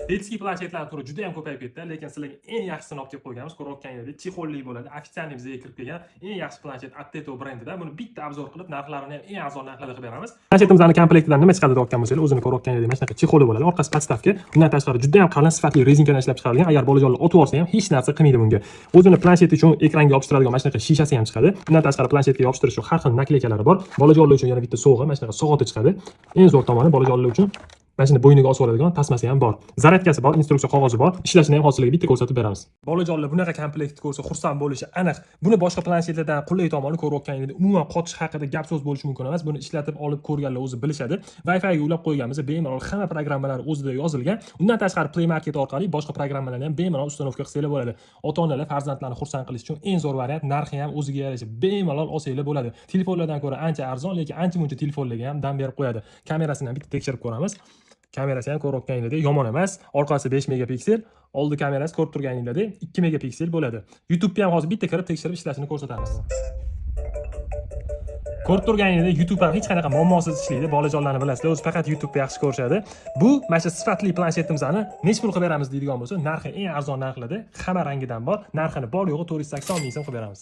Eski planshetlar turi juda ham ko'payib ketdi, lekin sizlarga eng yaxshisini olib kelib qo'yganmiz. Ko'rayotganingizdek, chexolli bo'ladi. Ofitsialniy bizga kirib kelgan eng yaxshi planshet Atteto brendida. Buni bitta obzor qilib, narxlarini ham eng arzon narxlarda qilib beramiz. Planshetimizni komplektidan nima chiqadi deyotgan bo'lsangiz, o'zini ko'rayotganingizdek mana shunaqa chexoli bo'ladi. Orqasi podstavka. Bundan tashqari juda ham qalin sifatli rezinkadan ishlab chiqarilgan. Agar bolajonlar otib olsa ham hech narsa qilmaydi bunga. O'zini planshet uchun ekranga yopishtiradigan mana shunaqa shishasi ham chiqadi. Bundan tashqari planshetga yopishtirish uchun har xil nakleykalari bor. Bolajonlar uchun yana bitta sovg'a, mana shunaqa soati chiqadi. Eng zo'r tomoni bolajonlar uchun mana shuni bo'yniga osib oladigan tasmasi ham bor. Zaryadkasi bor, instruksiya qog'ozi bor. Ishlashini ham hozirlarga bitta ko'rsatib beramiz. Bolajonlar bunaqa komplektni ko'rsa xursand bo'lishi aniq. Buni boshqa planshetlardan qulay tomoni ko'rayotganingizdek umuman qotish haqida gap so'z bo'lishi mumkin emas. Buni ishlatib olib ko'rganlar o'zi bilishadi. Wi-Fi ga ulab qo'yganmiz, bemalol hamma programmalar o'zida yozilgan. Undan tashqari Play Market orqali boshqa programmalarni ham bemalol ustanovka qilsanglar bo'ladi. Ota-onalar farzandlarini xursand qilish uchun eng zo'r variant, narxi ham o'ziga yarasha bemalol olsanglar bo'ladi. Telefonlardan ko'ra ancha arzon, lekin ancha-muncha telefonlarga ham dam berib qo'yadi. Kamerasini ham bitta tekshirib ko'ramiz. Kamerasi ham ko'rayotganingizdek yomon emas. Orqasi 5 megapiksel, oldi kamerasi ko'rib turganingizdek 2 megapiksel bo'ladi. YouTube'ga ham hozir bitta kirib tekshirib ishlashini ko'rsatamiz. Ko'rib turganingizdek YouTube ham hech qanaqa muammosiz ishlaydi. Bolajonlarni bilasizlar, o'zi faqat YouTube'da yaxshi ko'rishadi. Bu mana shu sifatli planshetimizni necha pul qilib beramiz deydigan bo'lsa, narxi eng arzon narxlarda, hamma rangidan bor. Narxini bor yo'g'i 480 ming so'm qilib beramiz.